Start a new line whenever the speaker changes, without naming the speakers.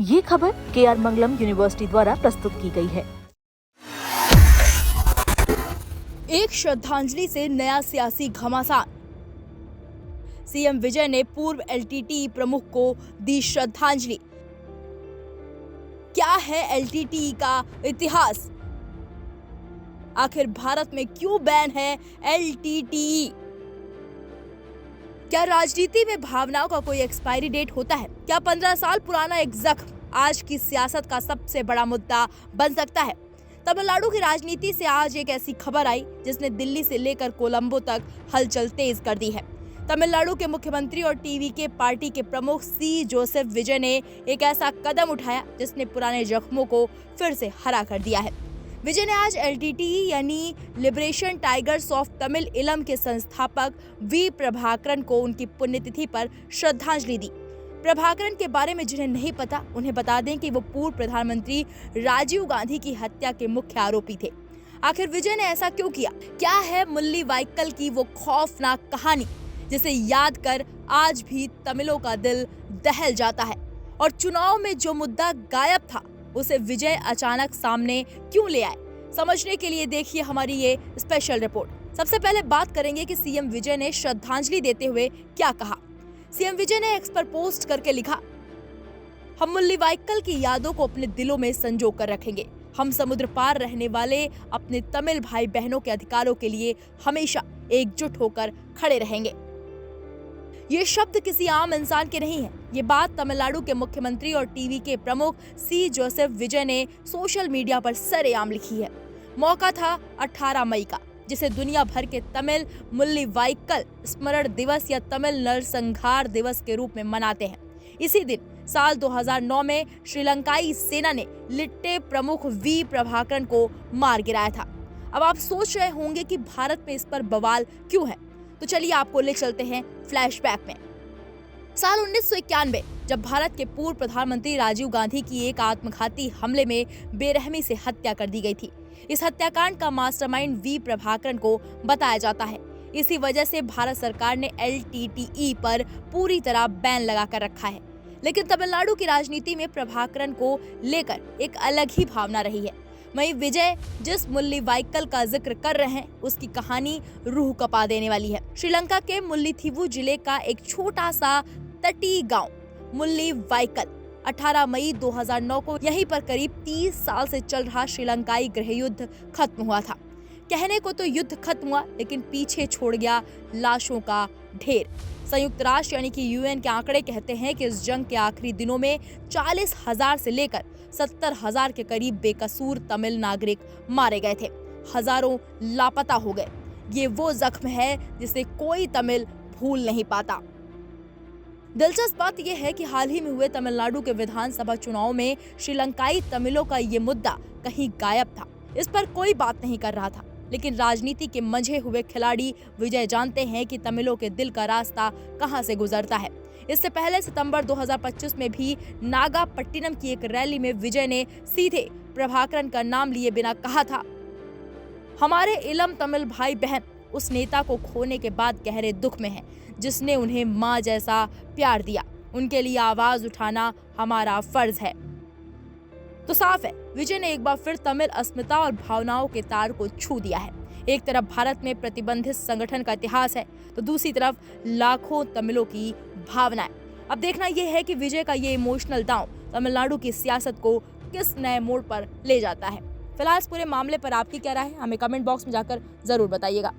ये खबर KR मंगलम university द्वारा प्रस्तुत की गई है।
एक श्रद्धांजलि से नया सियासी घमासान। सीएम विजय ने पूर्व LTTE प्रमुख को दी श्रद्धांजलि। क्या है LTTE का इतिहास? आखिर भारत में क्यों बैन है LTTE? क्या राजनीति में भावनाओं का कोई एक्सपायरी डेट होता है? क्या 15 साल पुराना एक जख्म आज की सियासत का सबसे बड़ा मुद्दा बन सकता है? तमिलनाडु की राजनीति से आज एक ऐसी खबर आई जिसने दिल्ली से लेकर कोलंबो तक हलचल तेज कर दी है। तमिलनाडु के मुख्यमंत्री और TVK पार्टी के प्रमुख C. जोसेफ विजय ने एक ऐसा कदम उठाया जिसने पुराने जख्मों को फिर से हरा कर दिया है। विजय ने आज LTTE यानी लिबरेशन टाइगर्स ऑफ तमिल इलम के संस्थापक V. प्रभाकरन को उनकी पुण्यतिथि पर श्रद्धांजलि दी। प्रभाकरन के बारे में जिन्हें नहीं पता उन्हें बता दें कि वो पूर्व प्रधानमंत्री राजीव गांधी की हत्या के मुख्य आरोपी थे। आखिर विजय ने ऐसा क्यों किया? क्या है मुल्ली वाइकल की वो खौफनाक कहानी जिसे याद कर आज भी तमिलों का दिल दहल जाता है? और चुनाव में जो मुद्दा गायब था उसे विजय अचानक सामने क्यों ले आए? समझने के लिए देखिए हमारी ये स्पेशल रिपोर्ट। सबसे पहले बात करेंगे कि सीएम विजय ने श्रद्धांजलि देते हुए क्या कहा। सीएम विजय ने एक्स पर पोस्ट करके लिखा, हम मुल्ली वाइकल की यादों को अपने दिलों में संजो कर रखेंगे। हम समुद्र पार रहने वाले अपने तमिल भाई बहनों के अधिकारों के लिए हमेशा एकजुट होकर खड़े रहेंगे। ये शब्द किसी आम इंसान के नहीं है। ये बात तमिलनाडु के मुख्यमंत्री और TVK प्रमुख C. जोसेफ विजय ने सोशल मीडिया पर सरेआम लिखी है। मौका था 18 मई का, जिसे दुनिया भर के तमिल मुल्ली वाइकल स्मरण दिवस या तमिल नरसंहार दिवस के रूप में मनाते हैं। इसी दिन साल 2009 में श्रीलंकाई सेना ने लिट्टे प्रमुख V. प्रभाकरन को मार गिराया था। अब आप सोच रहे होंगे कि भारत में इस पर बवाल क्यों है, तो चलिए आपको ले चलते हैं फ्लैशबैक में। साल 1991 जब भारत के पूर्व प्रधानमंत्री राजीव गांधी की एक आत्मघाती हमले में बेरहमी से हत्या कर दी गई थी। इस हत्याकांड का मास्टरमाइंड V. प्रभाकरन को बताया जाता है। इसी वजह से भारत सरकार ने LTTE पर पूरी तरह बैन लगा कर रखा है। लेकिन तमिलनाडु की राजनीति में प्रभाकरन को लेकर एक अलग ही भावना रही है। वहीं विजय जिस मुल्ली वाइकल का जिक्र कर रहे हैं उसकी कहानी रूह कपा देने वाली है। श्रीलंका के मुल्लीथीवू जिले का एक छोटा सा तटीय गांव मुल्ली वाइकल 18 मई 2009 को यहीं पर करीब 30 साल से चल रहा श्रीलंकाई गृहयुद्ध खत्म हुआ था। कहने को तो युद्ध खत्म हुआ, लेकिन पीछे छोड़ गया लाशों का ढेर। संयुक्त राष्ट्र यानी कि UN के आंकड़े कहते हैं कि इस जंग के आखिरी दिनों में 40,000 से लेकर 70,000 के करीब बेकसूर तमिल नागरिक मारे गए थे। हजारों लापता हो गए। ये वो जख्म है जिसे कोई तमिल भूल नहीं पाता। दिलचस्प बात यह है कि हाल ही में हुए तमिलनाडु के विधानसभा चुनाव में श्रीलंकाई तमिलों का ये मुद्दा कहीं गायब था। इस पर कोई बात नहीं कर रहा था। लेकिन राजनीति के मंझे हुए खिलाड़ी विजय जानते हैं कि तमिलों के दिल का रास्ता कहां से गुजरता है। इससे पहले सितंबर 2025 में भी नागापट्टिनम की एक रैली में विजय ने सीधे प्रभाकरन का नाम लिए बिना कहा था, हमारे इलम तमिल भाई बहन उस नेता को खोने के बाद गहरे दुख में हैं, जिसने उन्हें मां जैसा प्यार दिया। उनके लिए आवाज उठाना हमारा फर्ज है। तो साफ है, विजय ने एक बार फिर तमिल अस्मिता और भावनाओं के तार को छू दिया है। एक तरफ भारत में प्रतिबंधित संगठन का इतिहास है, तो दूसरी तरफ लाखों तमिलों की भावनाएं। अब देखना यह है कि विजय का ये इमोशनल दांव तमिलनाडु की सियासत को किस नए मोड़ पर ले जाता है। फिलहाल इस पूरे मामले पर आपकी क्या राय है, हमें कमेंट बॉक्स में जाकर जरूर बताइएगा।